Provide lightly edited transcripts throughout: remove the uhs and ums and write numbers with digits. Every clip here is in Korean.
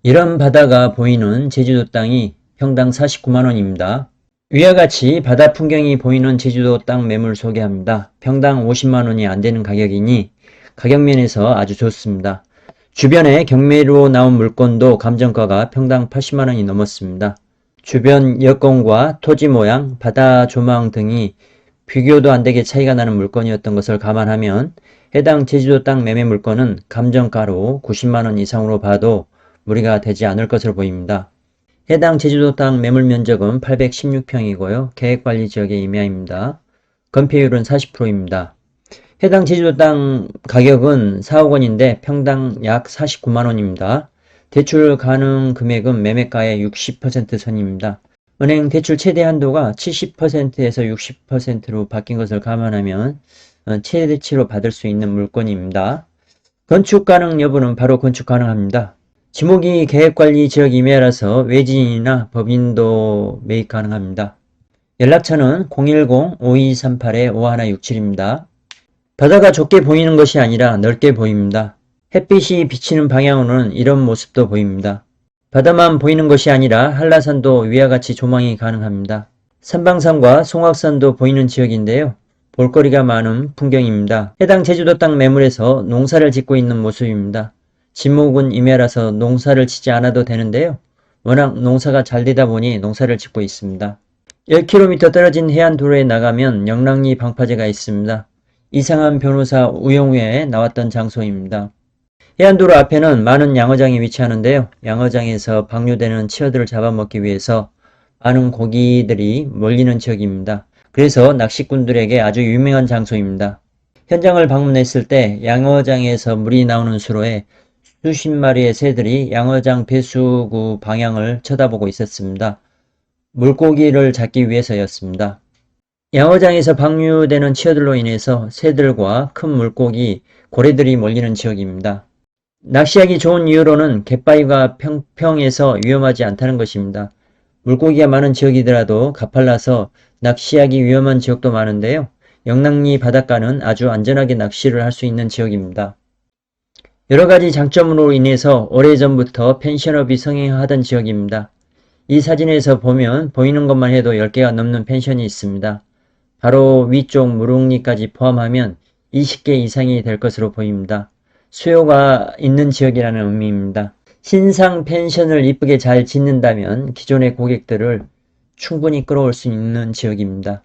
이런 바다가 보이는 제주도 땅이 평당 49만원입니다. 위와 같이 바다 풍경이 보이는 제주도 땅 매물 소개합니다. 평당 50만원이 안되는 가격이니 가격면에서 아주 좋습니다. 주변에 경매로 나온 물건도 감정가가 평당 80만원이 넘었습니다. 주변 여건과 토지 모양, 바다 조망 등이 비교도 안되게 차이가 나는 물건이었던 것을 감안하면 해당 제주도 땅 매매 물건은 감정가로 90만원 이상으로 봐도 무리가 되지 않을 것으로 보입니다. 해당 제주도 땅 매물 면적은 816평이고요. 계획관리지역의 임야입니다. 건폐율은 40%입니다. 해당 제주도 땅 가격은 4억 원인데 평당 약 49만원입니다. 대출 가능 금액은 매매가의 60% 선입니다. 은행 대출 최대 한도가 70%에서 60%로 바뀐 것을 감안하면 최대치로 받을 수 있는 물건입니다. 건축 가능 여부는 바로 건축 가능합니다. 지목이 계획관리 지역 임야라서 외지인이나 법인도 매입 가능합니다. 연락처는 010-5238-5167입니다. 바다가 좁게 보이는 것이 아니라 넓게 보입니다. 햇빛이 비치는 방향으로는 이런 모습도 보입니다. 바다만 보이는 것이 아니라 한라산도 위와 같이 조망이 가능합니다. 삼방산과 송악산도 보이는 지역인데요. 볼거리가 많은 풍경입니다. 해당 제주도 땅 매물에서 농사를 짓고 있는 모습입니다. 지목은 임야라서 농사를 짓지 않아도 되는데요. 워낙 농사가 잘 되다 보니 농사를 짓고 있습니다. 10km 떨어진 해안도로에 나가면 영랑리 방파제가 있습니다. 이상한 변호사 우영우에 나왔던 장소입니다. 해안도로 앞에는 많은 양어장이 위치하는데요. 양어장에서 방류되는 치어들을 잡아먹기 위해서 많은 고기들이 몰리는 지역입니다. 그래서 낚시꾼들에게 아주 유명한 장소입니다. 현장을 방문했을 때 양어장에서 물이 나오는 수로에 수십 마리의 새들이 양어장 배수구 방향을 쳐다보고 있었습니다. 물고기를 잡기 위해서였습니다. 양어장에서 방류되는 치어들로 인해서 새들과 큰 물고기, 고래들이 몰리는 지역입니다. 낚시하기 좋은 이유로는 갯바위가 평평해서 위험하지 않다는 것입니다. 물고기가 많은 지역이더라도 가팔라서 낚시하기 위험한 지역도 많은데요. 영랑리 바닷가는 아주 안전하게 낚시를 할 수 있는 지역입니다. 여러가지 장점으로 인해서 오래전부터 펜션업이 성행하던 지역입니다. 이 사진에서 보면 보이는 것만 해도 10개가 넘는 펜션이 있습니다. 바로 위쪽 무릉리까지 포함하면 20개 이상이 될 것으로 보입니다. 수요가 있는 지역이라는 의미입니다. 신상 펜션을 이쁘게 잘 짓는다면 기존의 고객들을 충분히 끌어올 수 있는 지역입니다.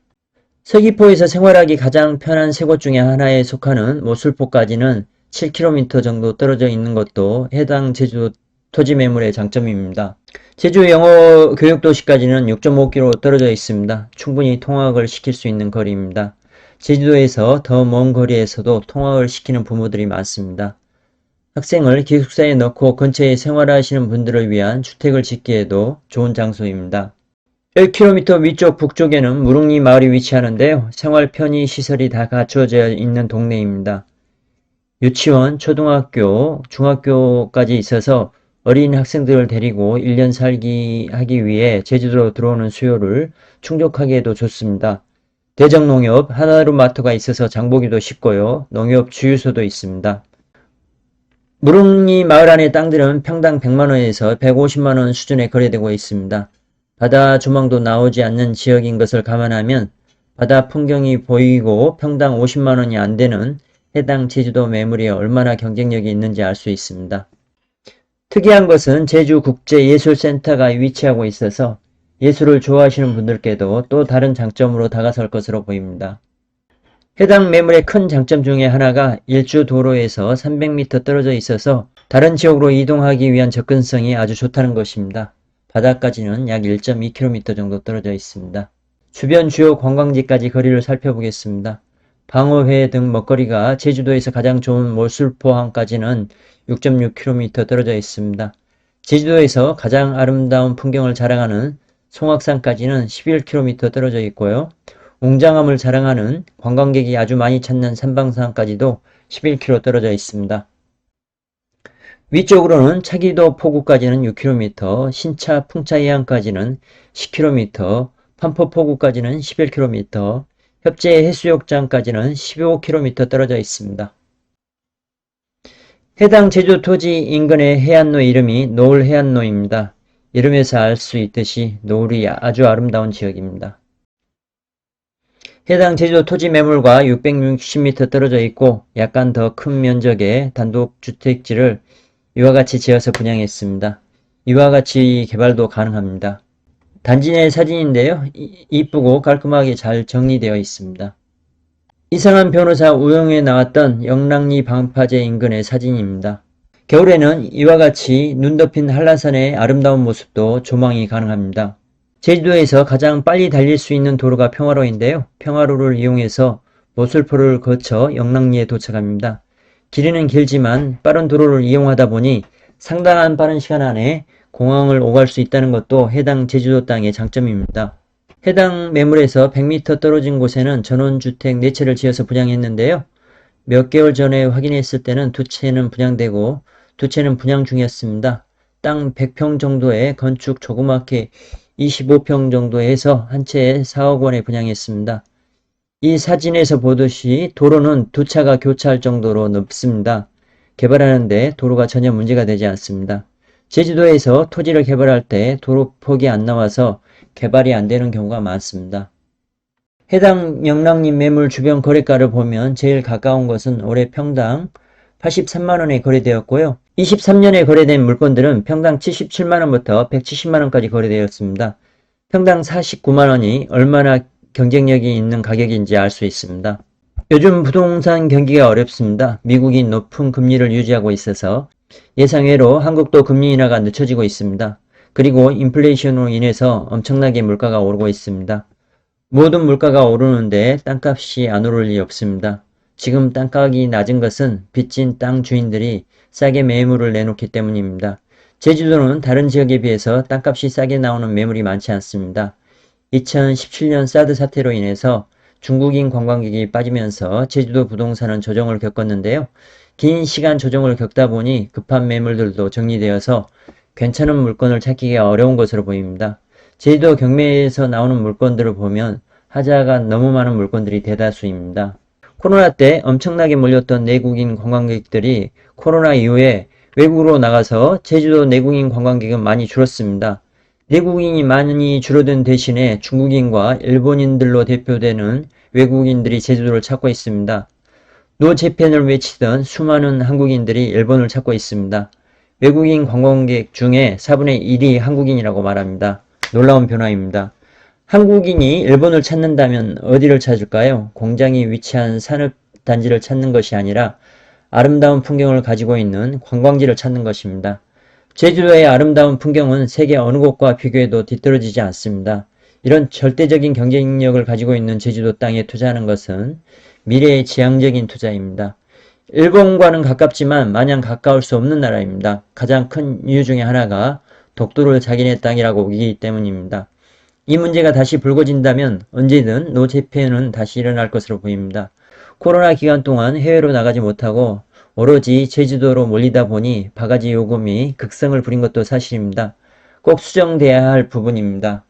서귀포에서 생활하기 가장 편한 세 곳 중에 하나에 속하는 모술포까지는 7km 정도 떨어져 있는 것도 해당 제주 토지 매물의 장점입니다. 제주 영어 교육도시까지는 6.5km 떨어져 있습니다. 충분히 통학을 시킬 수 있는 거리입니다. 제주도에서 더 먼 거리에서도 통학을 시키는 부모들이 많습니다. 학생을 기숙사에 넣고 근처에 생활하시는 분들을 위한 주택을 짓기에도 좋은 장소입니다. 10km 위쪽 북쪽에는 무릉리 마을이 위치하는데요. 생활 편의 시설이 다 갖춰져 있는 동네입니다. 유치원, 초등학교, 중학교까지 있어서 어린 학생들을 데리고 1년 살기 하기 위해 제주도로 들어오는 수요를 충족하기에도 좋습니다. 대정농협, 하나로마트가 있어서 장보기도 쉽고요. 농협 주유소도 있습니다. 무릉리 마을 안의 땅들은 평당 100만원에서 150만원 수준에 거래되고 있습니다. 바다 조망도 나오지 않는 지역인 것을 감안하면 바다 풍경이 보이고 평당 50만원이 안되는 해당 제주도 매물이 얼마나 경쟁력이 있는지 알 수 있습니다. 특이한 것은 제주국제예술센터가 위치하고 있어서 예술을 좋아하시는 분들께도 또 다른 장점으로 다가설 것으로 보입니다. 해당 매물의 큰 장점 중에 하나가 일주 도로에서 300m 떨어져 있어서 다른 지역으로 이동하기 위한 접근성이 아주 좋다는 것입니다. 바다까지는 약 1.2km 정도 떨어져 있습니다. 주변 주요 관광지까지 거리를 살펴보겠습니다. 방어회 등 먹거리가 제주도에서 가장 좋은 모술포항까지는 6.6km 떨어져 있습니다. 제주도에서 가장 아름다운 풍경을 자랑하는 송악산까지는 11km 떨어져 있고요. 웅장함을 자랑하는 관광객이 아주 많이 찾는 삼방산까지도 11km 떨어져 있습니다. 위쪽으로는 차기도 포구까지는 6km, 신차 풍차해안까지는 10km, 판포포구까지는 11km, 협재 해수욕장까지는 15km 떨어져 있습니다. 해당 제주 토지 인근의 해안로 이름이 노을해안로입니다. 이름에서 알 수 있듯이 노을이 아주 아름다운 지역입니다. 해당 제주 토지 매물과 660m 떨어져 있고 약간 더 큰 면적의 단독주택지를 이와 같이 지어서 분양했습니다. 이와 같이 개발도 가능합니다. 단지 내 사진인데요. 이쁘고 깔끔하게 잘 정리되어 있습니다. 이상한 변호사 우영에 나왔던 영랑리 방파제 인근의 사진입니다. 겨울에는 이와 같이 눈 덮인 한라산의 아름다운 모습도 조망이 가능합니다. 제주도에서 가장 빨리 달릴 수 있는 도로가 평화로인데요. 평화로를 이용해서 모슬포를 거쳐 영랑리에 도착합니다. 길이는 길지만 빠른 도로를 이용하다 보니 상당한 빠른 시간 안에 공항을 오갈 수 있다는 것도 해당 제주도 땅의 장점입니다. 해당 매물에서 100m 떨어진 곳에는 전원주택 4채를 지어서 분양했는데요. 몇 개월 전에 확인했을 때는 2채는 분양되고 2채는 분양 중이었습니다. 땅 100평 정도에 건축 조그맣게 25평 정도 해서 한 채에 4억 원에 분양했습니다. 이 사진에서 보듯이 도로는 2차가 교차할 정도로 넓습니다. 개발하는데 도로가 전혀 문제가 되지 않습니다. 제주도에서 토지를 개발할 때 도로폭이 안 나와서 개발이 안 되는 경우가 많습니다. 해당 영랑리 매물 주변 거래가를 보면 제일 가까운 것은 올해 평당 83만원에 거래되었고요. 23년에 거래된 물건들은 평당 77만원부터 170만원까지 거래되었습니다. 평당 49만원이 얼마나 경쟁력이 있는 가격인지 알 수 있습니다. 요즘 부동산 경기가 어렵습니다. 미국이 높은 금리를 유지하고 있어서 예상외로 한국도 금리 인하가 늦춰지고 있습니다. 그리고 인플레이션으로 인해서 엄청나게 물가가 오르고 있습니다. 모든 물가가 오르는데 땅값이 안 오를 리 없습니다. 지금 땅가격이 낮은 것은 빚진 땅 주인들이 싸게 매물을 내놓기 때문입니다. 제주도는 다른 지역에 비해서 땅값이 싸게 나오는 매물이 많지 않습니다. 2017년 사드 사태로 인해서 중국인 관광객이 빠지면서 제주도 부동산은 조정을 겪었는데요. 긴 시간 조정을 겪다 보니 급한 매물들도 정리되어서 괜찮은 물건을 찾기가 어려운 것으로 보입니다. 제주도 경매에서 나오는 물건들을 보면 하자가 너무 많은 물건들이 대다수입니다. 코로나 때 엄청나게 몰렸던 내국인 관광객들이 코로나 이후에 외국으로 나가서 제주도 내국인 관광객은 많이 줄었습니다. 내국인이 많이 줄어든 대신에 중국인과 일본인들로 대표되는 외국인들이 제주도를 찾고 있습니다. 노 재팬을 외치던 수많은 한국인들이 일본을 찾고 있습니다. 외국인 관광객 중에 4분의 1이 한국인이라고 말합니다. 놀라운 변화입니다. 한국인이 일본을 찾는다면 어디를 찾을까요? 공장이 위치한 산업단지를 찾는 것이 아니라 아름다운 풍경을 가지고 있는 관광지를 찾는 것입니다. 제주도의 아름다운 풍경은 세계 어느 곳과 비교해도 뒤떨어지지 않습니다. 이런 절대적인 경쟁력을 가지고 있는 제주도 땅에 투자하는 것은 미래의 지향적인 투자입니다. 일본과는 가깝지만 마냥 가까울 수 없는 나라입니다. 가장 큰 이유 중에 하나가 독도를 자기네 땅이라고 우기기 때문입니다. 이 문제가 다시 불거진다면 언제든 노재팬은 다시 일어날 것으로 보입니다. 코로나 기간 동안 해외로 나가지 못하고 오로지 제주도로 몰리다 보니 바가지 요금이 극성을 부린 것도 사실입니다. 꼭 수정돼야 할 부분입니다.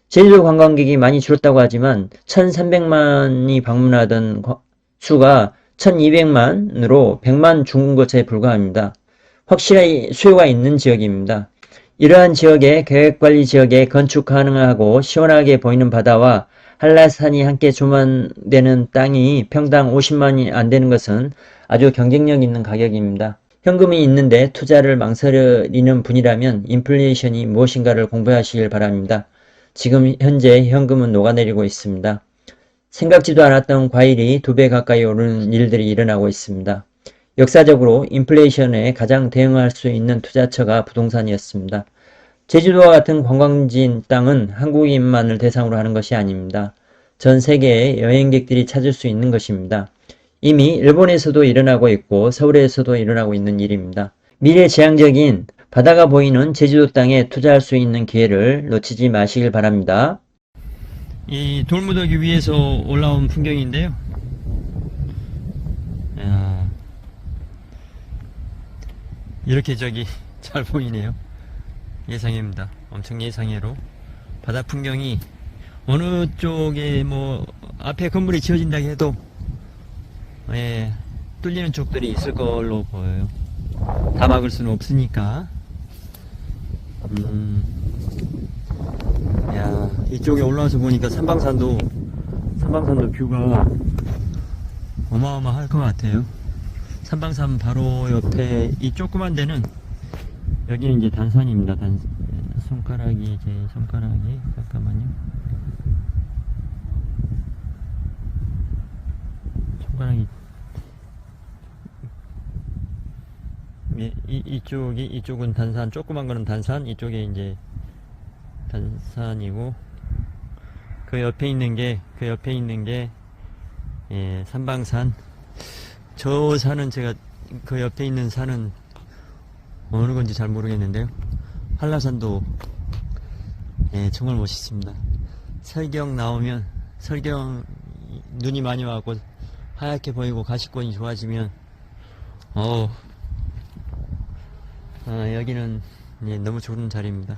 제주도 관광객이 많이 줄었다고 하지만 1300만이 방문하던 수가 1200만으로 100만 죽은 것에 불과합니다. 확실히 수요가 있는 지역입니다. 이러한 지역의 계획관리 지역에 건축 가능하고 시원하게 보이는 바다와 한라산이 함께 조망되는 땅이 평당 50만이 안 되는 것은 아주 경쟁력 있는 가격입니다. 현금이 있는데 투자를 망설이는 분이라면 인플레이션이 무엇인가를 공부하시길 바랍니다. 지금 현재 현금은 녹아내리고 있습니다. 생각지도 않았던 과일이 2배 가까이 오르는 일들이 일어나고 있습니다. 역사적으로 인플레이션에 가장 대응할 수 있는 투자처가 부동산이었습니다. 제주도와 같은 관광지 땅은 한국인만을 대상으로 하는 것이 아닙니다. 전 세계의 여행객들이 찾을 수 있는 것입니다. 이미 일본에서도 일어나고 있고 서울에서도 일어나고 있는 일입니다. 미래지향적인 바다가 보이는 제주도 땅에 투자할 수 있는 기회를 놓치지 마시길 바랍니다. 이 돌무더기 위에서 올라온 풍경인데요. 이렇게 잘 보이네요. 예상해입니다. 엄청 예상해로 바다 풍경이 어느 쪽에 앞에 건물이 지어진다 해도 뚫리는 쪽들이 있을 걸로 보여요. 다 막을 수는 없으니까. 야, 이쪽에 올라와서 보니까 삼방산도 뷰가 어마어마할 것 같아요. 삼방산 바로 옆에 이 조그만 데는, 여기는 이제 단산입니다. 손가락이, 제 손가락이, 잠깐만요. 손가락이, 이쪽은 단산, 조그만 거는 단산, 이쪽에 이제 단산이고, 그 옆에 있는 게, 예, 삼방산. 저 산은 제가, 그 옆에 있는 산은 어느 건지 잘 모르겠는데요. 한라산도, 예, 정말 멋있습니다. 설경 나오면, 눈이 많이 와갖고 하얗게 보이고 가시권이 좋아지면, 여기는, 예, 너무 좋은 자리입니다.